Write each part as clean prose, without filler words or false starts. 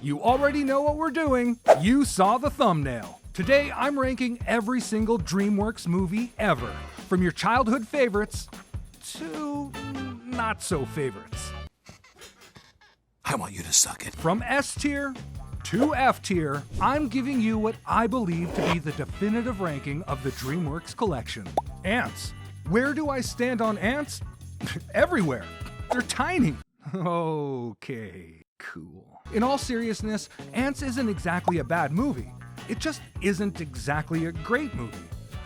You already know what we're doing. You saw the thumbnail. Today, I'm ranking every single Dreamworks movie ever, from your childhood favorites to not so favorites. I want you to suck it. From S tier to F tier, I'm giving you what I believe to be the definitive ranking of the Dreamworks collection. Ants. Where do I stand on ants? Everywhere. They're tiny. Okay, cool. In all seriousness, Antz isn't exactly a bad movie. It just isn't exactly a great movie.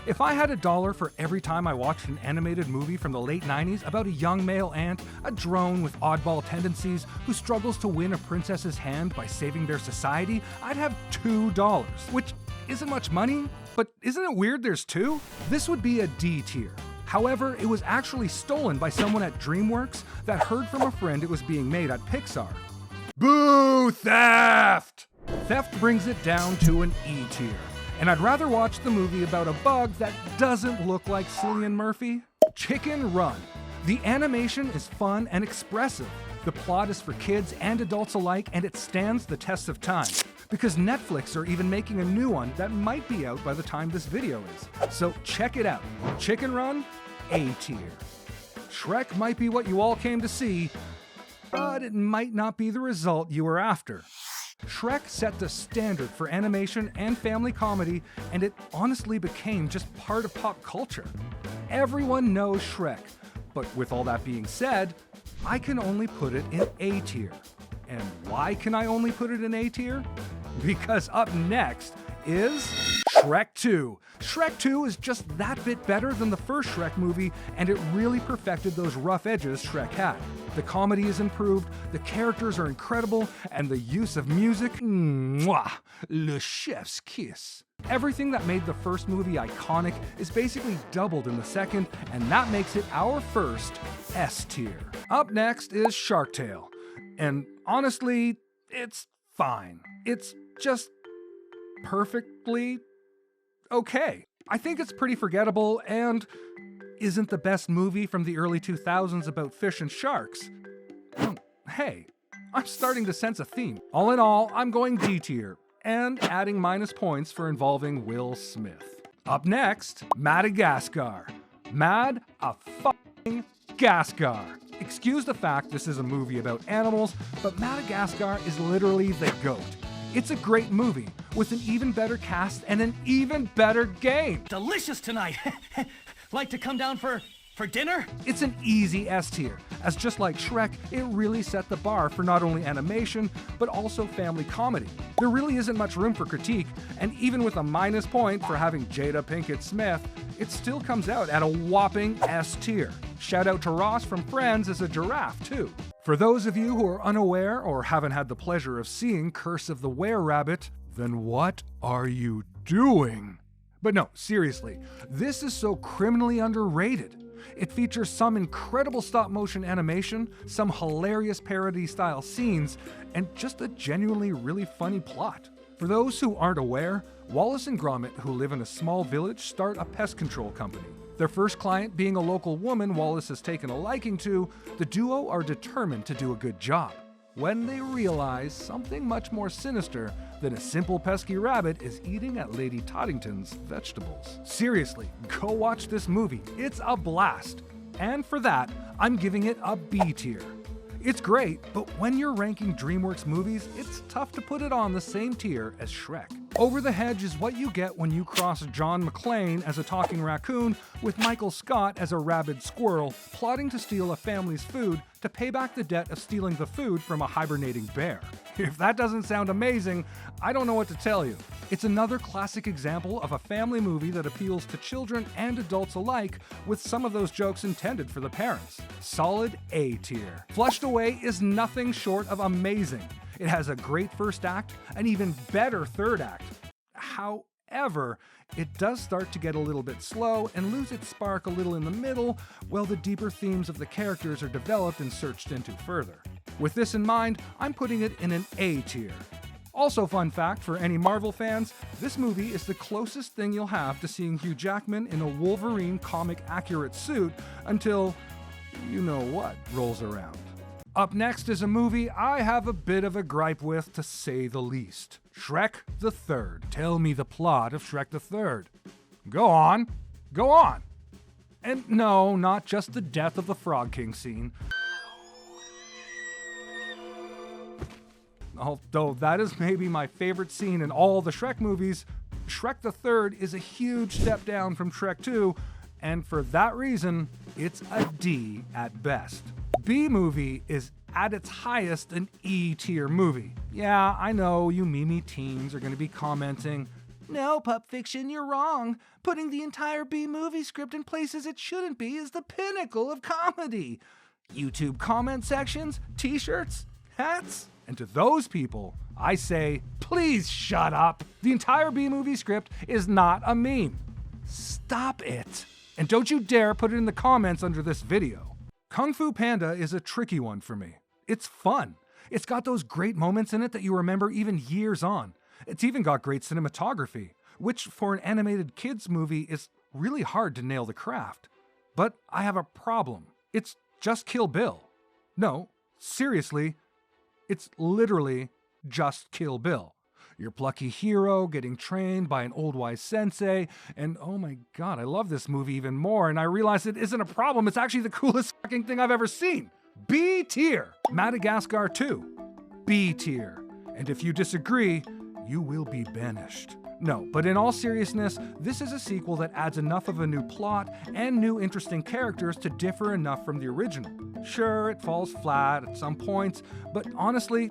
If I had $1 for every time I watched an animated movie from the late 90s about a young male ant, a drone with oddball tendencies who struggles to win a princess's hand by saving their society, I'd have $2, which isn't much money, but isn't it weird there's two? This would be a D tier. However, it was actually stolen by someone at Dreamworks that heard from a friend it was being made at Pixar. Boo, theft! Theft brings it down to an E tier. And I'd rather watch the movie about a bug that doesn't look like Cillian Murphy. Chicken Run. The animation is fun and expressive. The plot is for kids and adults alike, and it stands the test of time. Because Netflix are even making a new one that might be out by the time this video is. So check it out. Chicken Run, A tier. Shrek might be what you all came to see, but it might not be the result you were after. Shrek set the standard for animation and family comedy, and it honestly became just part of pop culture. Everyone knows Shrek, but with all that being said, I can only put it in A tier. And why can I only put it in A tier? Because up next is Shrek 2. Shrek 2 is just that bit better than the first Shrek movie, and it really perfected those rough edges Shrek had. The comedy is improved, the characters are incredible, and the use of music, mwah, le chef's kiss. Everything that made the first movie iconic is basically doubled in the second, and that makes it our first S tier. Up next is Shark Tale. And honestly, it's fine. It's just perfectly okay. I think it's pretty forgettable and isn't the best movie from the early 2000s about fish and sharks. Hey, I'm starting to sense a theme. All in all, I'm going D tier and adding minus points for involving Will Smith. Up next, Madagascar. Mad a f***ing Gascar. Excuse the fact this is a movie about animals, but Madagascar is literally the GOAT. It's a great movie with an even better cast and an even better game. Delicious tonight. Like to come down for dinner? It's an easy S tier, as just like Shrek, it really set the bar for not only animation, but also family comedy. There really isn't much room for critique, and even with a minus point for having Jada Pinkett Smith, it still comes out at a whopping S tier. Shout out to Ross from Friends as a giraffe, too. For those of you who are unaware or haven't had the pleasure of seeing Curse of the Were-Rabbit, then what are you doing? But no, seriously, this is so criminally underrated. It features some incredible stop-motion animation, some hilarious parody-style scenes, and just a genuinely really funny plot. For those who aren't aware, Wallace and Gromit, who live in a small village, start a pest control company. Their first client being a local woman Wallace has taken a liking to, the duo are determined to do a good job. When they realize something much more sinister than a simple pesky rabbit is eating at Lady Toddington's vegetables. Seriously, go watch this movie. It's a blast. And for that, I'm giving it a B tier. It's great, but when you're ranking Dreamworks movies, it's tough to put it on the same tier as Shrek. Over the Hedge is what you get when you cross John McClane as a talking raccoon with Michael Scott as a rabid squirrel plotting to steal a family's food to pay back the debt of stealing the food from a hibernating bear. If that doesn't sound amazing, I don't know what to tell you. It's another classic example of a family movie that appeals to children and adults alike, with some of those jokes intended for the parents. Solid A tier. Flushed Away is nothing short of amazing. It has a great first act, an even better third act. However, it does start to get a little bit slow and lose its spark a little in the middle, while the deeper themes of the characters are developed and searched into further. With this in mind, I'm putting it in an A tier. Also, fun fact for any Marvel fans, this movie is the closest thing you'll have to seeing Hugh Jackman in a Wolverine comic accurate suit until you know what rolls around. Up next is a movie I have a bit of a gripe with, to say the least. Shrek the Third. Tell me the plot of Shrek the Third. Go on. Go on. And no, not just the death of the Frog King scene. Although that is maybe my favorite scene in all the Shrek movies, Shrek the Third is a huge step down from Shrek 2, and for that reason, it's a D at best. B-movie is at its highest an E-tier movie. Yeah, I know you Mimi teens are going to be commenting, "No, Pup Fiction, you're wrong. Putting the entire B-movie script in places it shouldn't be is the pinnacle of comedy." YouTube comment sections, t-shirts, hats. And to those people, I say, please shut up. The entire B-movie script is not a meme. Stop it. And don't you dare put it in the comments under this video. Kung Fu Panda is a tricky one for me. It's fun. It's got those great moments in it that you remember even years on. It's even got great cinematography, which for an animated kids movie is really hard to nail the craft. But I have a problem. It's just Kill Bill. No, seriously, it's literally just Kill Bill. Your plucky hero getting trained by an old wise sensei, and oh my god, I love this movie even more, and I realize it isn't a problem, it's actually the coolest fucking thing I've ever seen. B tier. Madagascar 2. B tier. And if you disagree, you will be banished. No, but in all seriousness, this is a sequel that adds enough of a new plot and new interesting characters to differ enough from the original. Sure, it falls flat at some points, but honestly,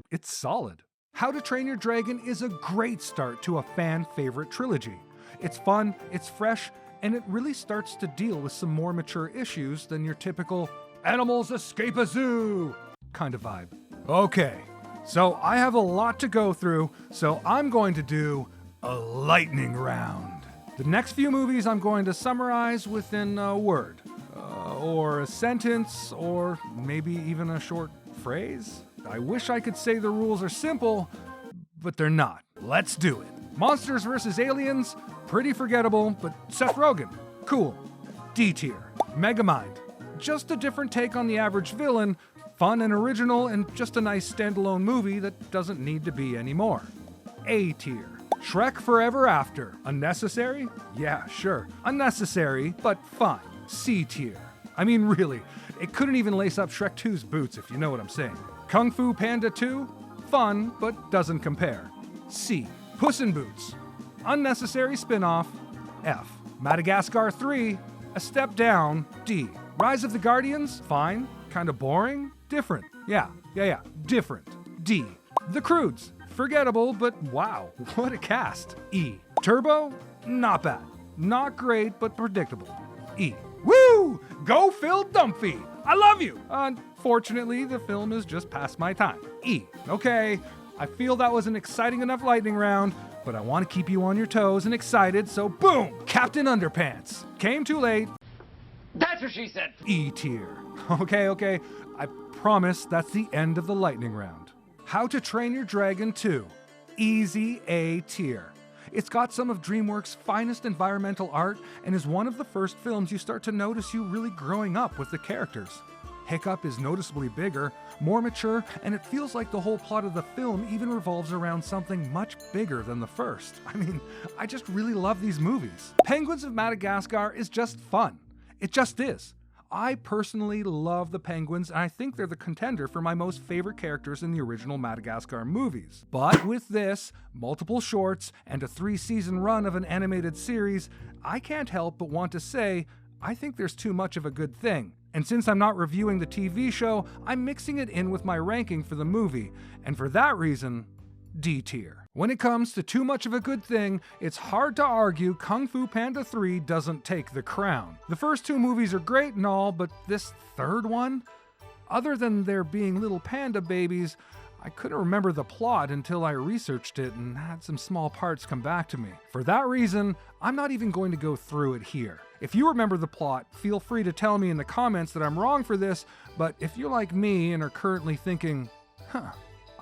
it's solid. How to Train Your Dragon is a great start to a fan-favorite trilogy. It's fun, it's fresh, and it really starts to deal with some more mature issues than your typical animals escape a zoo kind of vibe. Okay, so I have a lot to go through, so I'm going to do a lightning round. The next few movies I'm going to summarize within a word, or a sentence, or maybe even a short phrase. I wish I could say the rules are simple, but they're not. Let's do it. Monsters vs. Aliens, pretty forgettable, but Seth Rogen, cool. D tier. Megamind, just a different take on the average villain, fun and original, and just a nice standalone movie that doesn't need to be anymore. A tier. Shrek Forever After, unnecessary? Yeah, sure. Unnecessary, but fun. C tier. I mean, really, it couldn't even lace up Shrek 2's boots, if you know what I'm saying. Kung Fu Panda 2, fun, but doesn't compare. C. Puss in Boots, unnecessary spinoff. F. Madagascar 3, a step down. D. Rise of the Guardians, fine, kinda boring, different. Yeah, different. D. The Croods, forgettable, but wow, what a cast. E. Turbo, not bad. Not great, but predictable. E. Woo! Go Phil Dunphy! I love you! Unfortunately, the film is just past my time. E. Okay, I feel that was an exciting enough lightning round, but I want to keep you on your toes and excited, so boom! Captain Underpants. Came too late. That's what she said. E tier. Okay, I promise that's the end of the lightning round. How to Train Your Dragon 2. Easy A tier. It's got some of Dreamworks' finest environmental art and is one of the first films you start to notice you really growing up with the characters. Hiccup is noticeably bigger, more mature, and it feels like the whole plot of the film even revolves around something much bigger than the first. I mean, I just really love these movies. Penguins of Madagascar is just fun. It just is. I personally love the penguins, and I think they're the contender for my most favorite characters in the original Madagascar movies. But with this, multiple shorts, and a 3-season run of an animated series, I can't help but want to say, I think there's too much of a good thing. And since I'm not reviewing the TV show, I'm mixing it in with my ranking for the movie, and for that reason, D tier. When it comes to too much of a good thing, it's hard to argue Kung Fu Panda 3 doesn't take the crown. The first 2 movies are great and all, but this third one? Other than there being little panda babies, I couldn't remember the plot until I researched it and had some small parts come back to me. For that reason, I'm not even going to go through it here. If you remember the plot, feel free to tell me in the comments that I'm wrong for this, but if you're like me and are currently thinking,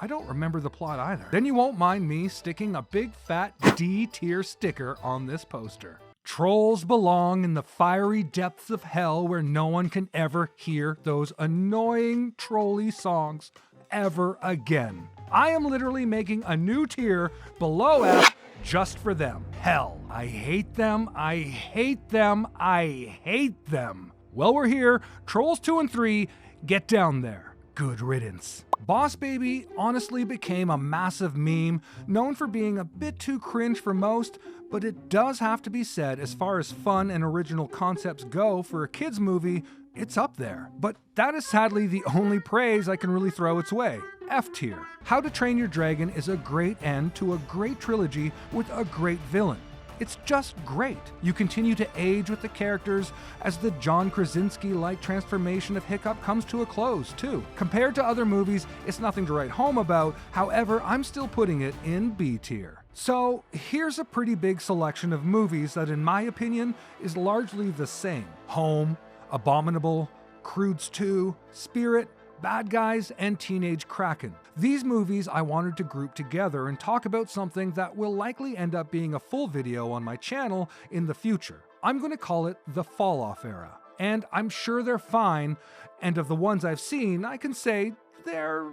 I don't remember the plot either, then you won't mind me sticking a big fat D tier sticker on this poster. Trolls belong in the fiery depths of hell where no one can ever hear those annoying trolly songs ever again. I am literally making a new tier below F just for them. Hell, I hate them, I hate them, I hate them. Well, we're here. Trolls 2 and 3, get down there. Good riddance. Boss Baby honestly became a massive meme, known for being a bit too cringe for most, but it does have to be said, as far as fun and original concepts go for a kids movie, it's up there. But that is sadly the only praise I can really throw its way. F tier. How to Train Your Dragon is a great end to a great trilogy with a great villain. It's just great. You continue to age with the characters as the John Krasinski-like transformation of Hiccup comes to a close, too. Compared to other movies, it's nothing to write home about. However, I'm still putting it in B tier. So here's a pretty big selection of movies that, in my opinion, is largely the same. Home, Abominable, Croods 2, Spirit, Bad Guys, and Teenage Kraken. These movies I wanted to group together and talk about something that will likely end up being a full video on my channel in the future. I'm going to call it the falloff era, and I'm sure they're fine, and of the ones I've seen, I can say they're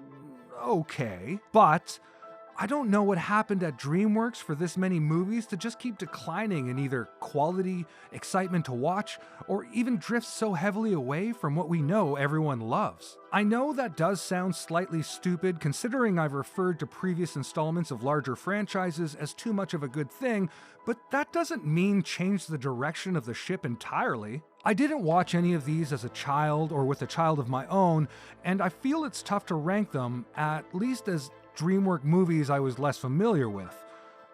okay, but I don't know what happened at Dreamworks for this many movies to just keep declining in either quality, excitement to watch, or even drift so heavily away from what we know everyone loves. I know that does sound slightly stupid considering I've referred to previous installments of larger franchises as too much of a good thing, but that doesn't mean change the direction of the ship entirely. I didn't watch any of these as a child or with a child of my own, and I feel it's tough to rank them, at least as DreamWorks movies I was less familiar with.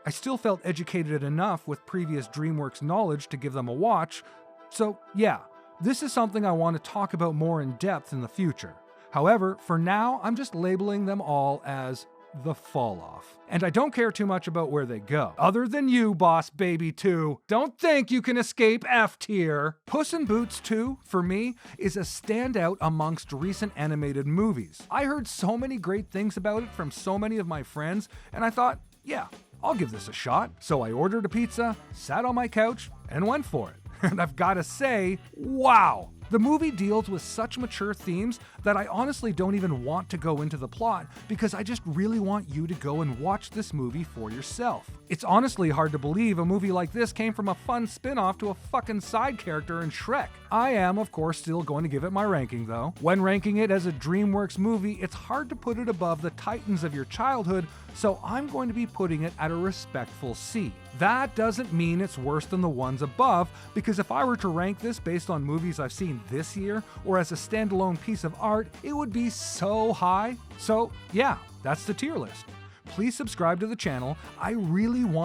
I still felt educated enough with previous DreamWorks knowledge to give them a watch, so yeah, this is something I want to talk about more in depth in the future. However, for now, I'm just labeling them all as the falloff. And I don't care too much about where they go. Other than you, Boss Baby 2. Don't think you can escape F tier. Puss in Boots 2, for me, is a standout amongst recent animated movies. I heard so many great things about it from so many of my friends, and I thought, yeah, I'll give this a shot. So I ordered a pizza, sat on my couch, and went for it. And I've gotta say, wow! The movie deals with such mature themes that I honestly don't even want to go into the plot because I just really want you to go and watch this movie for yourself. It's honestly hard to believe a movie like this came from a fun spin-off to a fucking side character in Shrek. I am, of course, still going to give it my ranking though. When ranking it as a DreamWorks movie, it's hard to put it above the titans of your childhood, so I'm going to be putting it at a respectful C. That doesn't mean it's worse than the ones above, because if I were to rank this based on movies I've seen this year, or as a standalone piece of art, it would be so high. So yeah, that's the tier list. Please subscribe to the channel. I really want